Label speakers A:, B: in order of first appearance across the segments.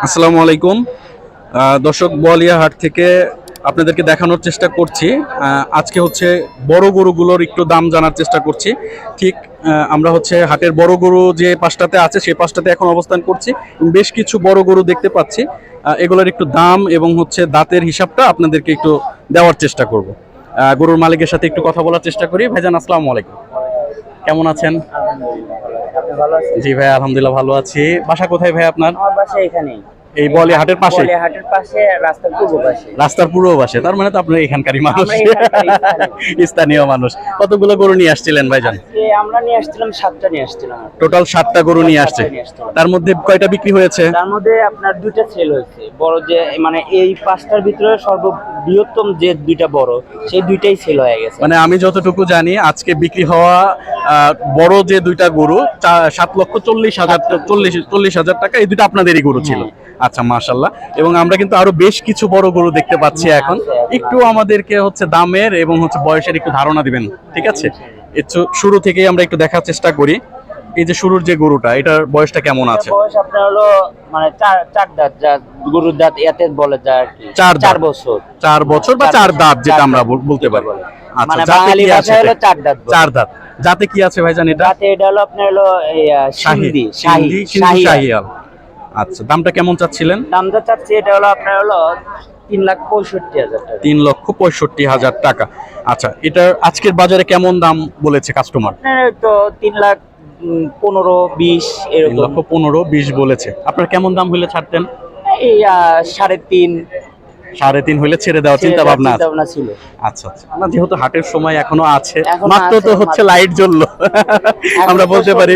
A: আসসালামু আলাইকুম দর্শক, বোয়ালিয়া হাট থেকে আপনাদেরকে দেখানোর চেষ্টা করছি। আজকে হচ্ছে বড় গরুগুলোর একটু দাম জানার চেষ্টা করছি। ঠিক আমরা হচ্ছে হাটের বড় গরু যে পাশটাতে আছে সেই পাশটাতে এখন অবস্থান করছি। বেশ কিছু বড় গরু দেখতে পাচ্ছি। এগুলোর একটু দাম এবং হচ্ছে দাঁতের হিসাবটা আপনাদেরকে একটু দেওয়ার চেষ্টা করব। গরুর মালিকের সাথে একটু কথা বলার চেষ্টা করি। ভাইজান আসসালামু আলাইকুম, কেমন আছেন? জি ভাই, আলহামদুলিল্লাহ ভালো আছি। বাসা কোথায় ভাই আপনার?
B: আমার বাসা এখানেই,
A: এই বোয়ালিয়া হাটের পাশে?
B: বলে হাটের পাশে, রাস্তার পূর্ব পাশে।
A: রাস্তার পূর্ব পাশে, তার মানে তো আপনার এখানকারই মানুষ,
B: আমরা এখানকারই স্থানীয়।
A: স্থানীয় মানুষ। কতগুলো গরু নিয়ে আসছিলেন ভাইজান?
B: আজকে আমরা নিয়ে আসছিলাম 7টা নিয়ে আসছিলাম।
A: টোটাল 7টা গরু নিয়ে আসছে। তার মধ্যে কয়টা বিক্রি হয়েছে?
B: তার মধ্যে আপনার 2টা সেল হয়েছে। বড় যে মানে এই 5টার ভিতরে সর্ববৃহত্তম যে 2টা বড়, সেই 2টাই সেল হয়ে গেছে।
A: মানে আমি যতটুকু জানি আজকে বিক্রি হওয়া বড় যে 2টা গরু 7,40,000 টাকা, এই 2টা আপনাদেরই গরু ছিল। আচ্ছা, মাশাআল্লাহ। এবং আমরা কিন্তু আরো বেশ কিছু বড় গরু দেখতে পাচ্ছি এখন। একটু আমাদেরকে হচ্ছে দামের এবং হচ্ছে বয়সের একটু ধারণা দিবেন, ঠিক আছে? শুরু থেকেই আমরা একটু দেখার চেষ্টা করি। এই যে শুরুর যে গরুটা, এটার বয়সটা কেমন আছে?
B: বয়স আপনার হলো মানে চার দাঁত, যা গরুর দাঁত এতে বলে যায় আর কি। 4 বছর,
A: 4 বছর বা 4 দাঁত যেটা আমরা বলতে পারি। আচ্ছা,
B: মানে
A: জাতে
B: বাঙালি
A: কি আছে?
B: ভাষায় হলো 4 দাঁত।
A: 4 দাঁত। জাতে কি আছে ভাইজান এটা?
B: জাতে এটা হলো আপনার হলো এই সিন্ধি,
A: শাহিয়াল। আচ্ছা, দামটা কেমন চাচ্ছিলেন?
B: দামটা চাচ্ছি এটা হলো আপনার হলো 3,65,000 টাকা।
A: 3,65,000 টাকা। আচ্ছা, এটার আজকের বাজারে কেমন দাম বলেছে কাস্টমার?
B: আপনার তো 3,15,20 এরকম।
A: 3,15,20 বলেছে। আপনার কেমন দাম হলে ছাড়তেন?
B: এই 3.5
A: 3.5 হলে ছেড়ে দেওয়ার চিন্তা ভাবনা আছে।
B: ছিল।
A: আচ্ছা আচ্ছা, না যেহেতু হাটের সময় এখনো আছে,
B: এখনো
A: মাত্র
B: আছে,
A: তো হচ্ছে লাইট জ্বললো, আমরা
B: তো
A: বলতে পারি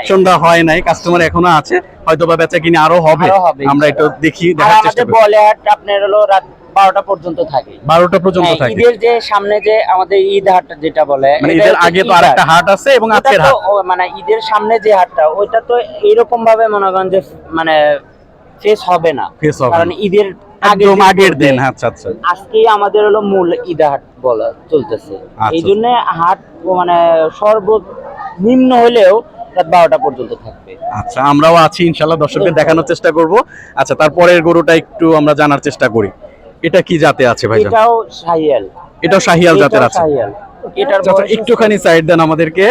B: সন্ধ্যা হয় নাই।
A: কাস্টমার এখনো আছে, হয়তো বা বেচা কিনে আরো হবে। আমরা একটু দেখার চেষ্টা করি।
B: বলে হাট আপনার হলো রাত 12টা পর্যন্ত থাকে।
A: 12টা পর্যন্ত থাকে।
B: ঈদের যে সামনে যে আমাদের ঈদ হাট যেটা বলে,
A: মানে ঈদের আগে তো আরেকটা হাট আছে এবং আজকের হাট।
B: মানে ঈদের সামনে যে হাটটা, ওইটা তো এরকম ভাবে মনে করেন যে মানে ফেস হবে না, কারণ ঈদের
A: একদম আগের দিন। আচ্ছা আচ্ছা,
B: আজকে আমাদের হলো মূল ঈদ হাট বলা চলতেছে। এই জন্য হাট মানে সর্বনিম্ন হলেও রাত 12টা পর্যন্ত থাকবে।
A: আচ্ছা, আমরাও আছি ইনশাআল্লাহ, দর্শকদের দেখানোর চেষ্টা করব। আচ্ছা, তারপরের গরুটা একটু আমরা জানার চেষ্টা করি। এটা কি জাতে আছে ভাইজান?
B: এটাও শাহিয়াল।
A: এটাও শাহিয়াল জাতের আছে।
B: এটার
A: একটুখানি সাইড দেন আমাদেরকে।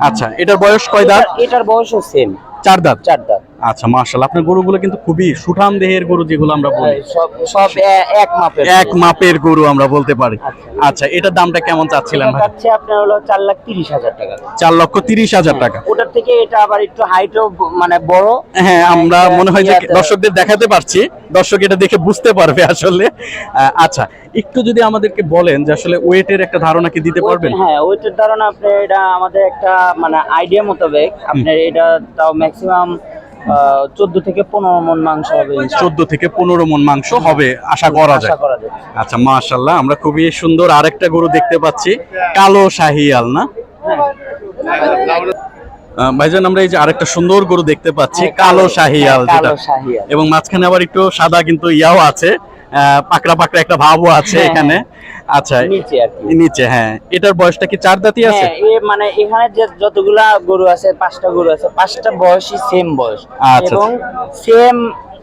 A: আচ্ছা, এটার বয়স কয় দাঁত?
B: এটার বয়সও সেম
A: 4 দাঁত।
B: 4 দাঁত।
A: আচ্ছা, মাশাআল্লাহ। আপনার গরুগুলো কিন্তু খুবই সুঠাম দেহের গরু, যেগুলো আমরা বলি
B: সব এক
A: মাপের গরু আমরা বলতে পারি। আচ্ছা, এটার দামটা কেমন চাচ্ছিলেন ভাই?
B: চাচ্ছে আপনার হলো 4,30,000 টাকা।
A: 4,30,000 টাকা।
B: ওটার থেকে এটা আবার একটু হাইটও মানে বড়।
A: হ্যাঁ, আমরা মনে হয় যে দর্শকদের দেখাতে পারছি, দর্শক এটা দেখে বুঝতে পারবে আসলে। আচ্ছা, একটু যদি আমাদেরকে বলেন যে আসলে ওয়েটের একটা ধারণা কি দিতে পারবেন?
B: হ্যাঁ, ওয়েটের ধারণা আপনি এটা আমাদের একটা মানে আইডিয়া মোতাবেক আপনার এটা তাও ম্যাক্সিমাম 14 থেকে 15 মণ মাংস হবে।
A: 14 থেকে 15 মণ মাংস হবে আশা করা যায়। আচ্ছা, মাশাআল্লাহ। আমরা খুবই সুন্দর আরেকটা গরু দেখতে পাচ্ছি, কালো শাহিয়াল না ভাইজান? আমরা এই যে আরেকটা সুন্দর গরু দেখতে পাচ্ছি, কালো শাহিয়াল যেটা, এবং মাঝখানে আবার একটু সাদা কিন্তু ইয়াও আছে, পাকড়া পাকড়া একটা ভাবও আছে এখানে। আচ্ছা, নিচে। হ্যাঁ, এটার বয়সটা কি 4 দাঁতই আছে?
B: মানে এখানে যে যতগুলা গরু আছে, 5টা গরু আছে, 5টা বয়সই সেম বয়স এবং সেম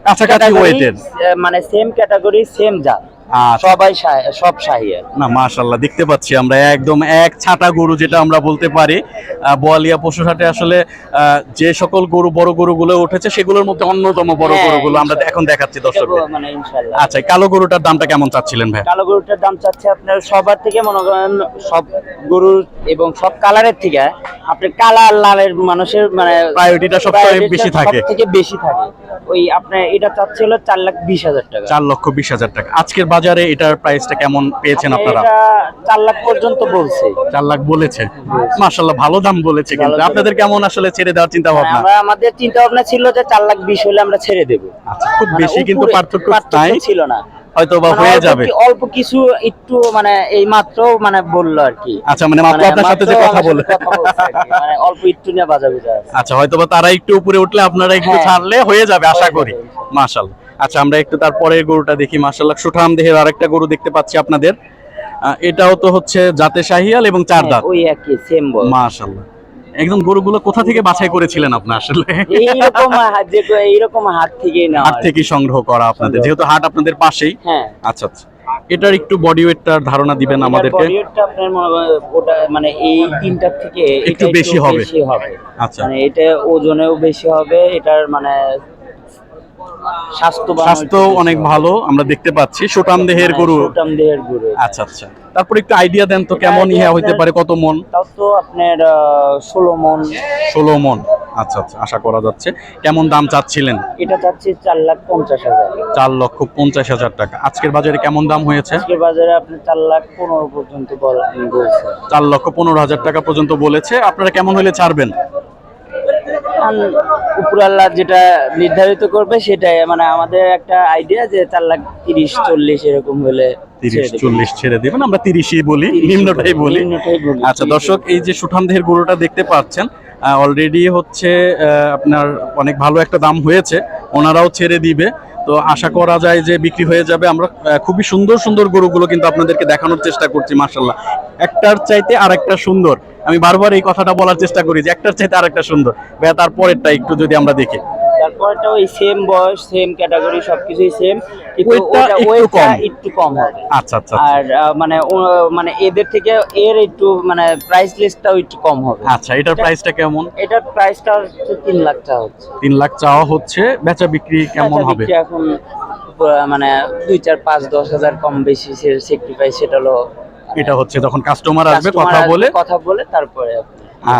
A: কাছাকাছি ওয়েটের,
B: মানে সেম ক্যাটাগরি, সেম জাত, সব শাহিয়াল।
A: না মাশাআল্লাহ, দেখতে পাচ্ছি আমরা একদম এক ছাটা গরু, যেটা আমরা বলতে পারি। বোয়ালিয়া পশুর হাটে আসলে যে সকল গরু বড় গরুগুলো উঠেছে, সেগুলোর মধ্যে অন্যতম বড় গরুগুলো আমরা এখন দেখাচ্ছি দর্শকদের।
B: মানে ইনশাআল্লাহ।
A: আচ্ছা, কালো গরুটার দামটা কেমন চাচ্ছিলেন ভাই?
B: কালো গরুটার দাম চাচ্ছে আপনার সবার থেকে মনে করেন সব গরুর এবং সব কালারের থেকে আপনি কালার লালের মানুষের মানে
A: প্রায়োরিটিটা সবচেয়ে বেশি থাকে,
B: সবথেকে বেশি থাকে। ওই আপনার এটা চাচ্ছে হলো 4,20,000 টাকা।
A: 4,20,000 টাকা। আজকের বাজারে এটার প্রাইসটা কেমন পেয়েছেন আপনারা?
B: এটা 4 লাখ পর্যন্ত বলছে।
A: 4 লাখ বলেছে। মাশাআল্লাহ, ভালো দাম বলেছে। কিন্তু আপনাদের কেমন আসলে ছেড়ে দেওয়ার চিন্তা ভাবনা?
B: আমাদের চিন্তা ভাবনা ছিল যে 4,20,000 হলে আমরা ছেড়ে দেব।
A: আচ্ছা, খুব বেশি কিন্তু পার্থক্য
B: ছিল না,
A: হয়তো বা হয়ে যাবে।
B: অল্প কিছু একটু মানে এই মাত্র মানে বললো আর কি।
A: আচ্ছা, মানে মাত্র আপনার সাথে যে কথা বলে
B: মানে অল্প একটু নিয়ে বাজার।
A: আচ্ছা, হয়তো বা তারা একটু উপরে উঠলে আপনারা একটু ছাড়লে হয়ে যাবে আশা করি। মাশাআল্লাহ। আচ্ছা, আমরা একটু তারপরের গরুটা দেখি। মাশাআল্লাহ, সুঠাম দেহের আরেকটা গরু দেখতে পাচ্ছি আপনাদের। এটাও তো হচ্ছে জাতে শাহিয়াল এবং 4 দাঁত।
B: ওই একই সেম বল।
A: মাশাআল্লাহ, একদম গরুগুলো কোথা থেকে বাছাই করেছিলেন আপনি আসলে?
B: এইরকম হাট থেকেই নেওয়া
A: হাট থেকে সংগ্রহ করা আপনাদের, যেহেতু হাট আপনাদের পাশেই।
B: হ্যাঁ।
A: আচ্ছা আচ্ছা, এটার একটু বডি ওয়েটটার ধারণা দিবেন আমাদেরকে।
B: বডি ওয়েটটা আপনার মনে করেন ওটা মানে এই তিনটার থেকে
A: একটু
B: এটা
A: বেশি হবে। আচ্ছা,
B: মানে এটা ওজনেও বেশি হবে, এটার মানে
A: স্বাস্থ্য অনেক ভালো আমরা দেখতে পাচ্ছি, সুটাম দেহের গরু।
B: সুটাম দেহের গরু।
A: আচ্ছা আচ্ছা, তারপর একটু আইডিয়া দেন তো কেমন হইতে পারে, কত মন?
B: তাও তো আপনার 16 মন।
A: 16 মন। আচ্ছা আচ্ছা, আশা করা যাচ্ছে। কেমন দাম চাচ্ছিলেন?
B: এটা চাচ্ছি 4,50,000।
A: 4,50,000 টাকা। আজকের বাজারে কেমন দাম হয়েছে?
B: আজকের বাজারে আপনি 4,15,000 পর্যন্ত বলছে।
A: 4,15,000 টাকা পর্যন্ত বলেছে। আপনারা কেমন হলে ছাড়বেন?
B: উপরাল্লাহ যেটা নির্ধারিত করবে সেটাই, মানে আমাদের একটা আইডিয়া যে 4,30,000-40,000 এরকম হলে
A: 30-40 ছেড়ে দিবেন, আমরা 30ই বলি, নিম্নটাই বলি। আচ্ছা দর্শক, এই যে সুঠাম দেহের গরুটা দেখতে পাচ্ছেন, অলরেডি হচ্ছে আপনার অনেক ভালো একটা দাম হয়েছে, ওনারাও ছেড়ে দিবে। তো আশা করা যায় যে বিক্রি হয়ে যাবে। আমরা খুবই সুন্দর সুন্দর গরুগুলো কিন্তু আপনাদেরকে দেখানোর চেষ্টা করছি, মাশাআল্লাহ। একটার চাইতে আরেকটা সুন্দর। আমি বারবার এই কথাটা বলার চেষ্টা করি যে একটার চাইতে আরেকটা সুন্দর। ভাইয়া তারপরেরটা একটু যদি আমরা দেখি।
B: তারপরটা ওই সেম বয়স, সেম ক্যাটাগরি, সবকিছুই সেম, কিন্তু
A: ওইটা
B: একটু কম হবে।
A: আচ্ছা আচ্ছা,
B: আর মানে এদের থেকে এর একটু মানে প্রাইস লিস্টটাও একটু কম হবে।
A: আচ্ছা, এটার প্রাইসটা কেমন?
B: এটার প্রাইসটা হচ্ছে 3 লাখ টাকা হচ্ছে।
A: 3 লাখ চাওয়া হচ্ছে, বেচা বিক্রি কেমন হবে?
B: এখন মানে 2-4-5-10 হাজার কম বেশি স্যাক্রিফাইস, সেটা হলো
A: এটা হচ্ছে যখন কাস্টমার আসবে কথা বলে
B: তারপরে।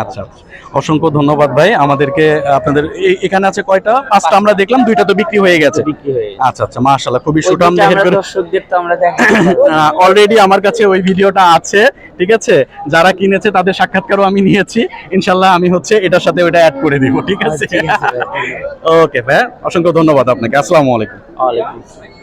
A: আচ্ছা আচ্ছা, অসংখ্য ধন্যবাদ ভাই আমাদেরকে। আপনাদের এখানে আছে কয়টা? 5টা আমরা দেখলাম, 2টা তো বিক্রি হয়ে গেছে। আচ্ছা আচ্ছা, মাশাআল্লাহ, খুবই সুঠাম দেহের গরু।
B: দর্শকদের তো আমরা দেখাই
A: অলরেডি আমার কাছে ওই ভিডিওটা আছে, ঠিক আছে? যারা কিনেছে তাদের সাক্ষাৎকারও আমি নিয়েছি। ইনশাআল্লাহ আমি হচ্ছে এটার সাথে ওটা অ্যাড করে দিব, ঠিক আছে? ওকে ভাই, অসংখ্য ধন্যবাদ আপনাকে। আসসালামু আলাইকুম।
B: ওয়ালাইকুম আসসালাম।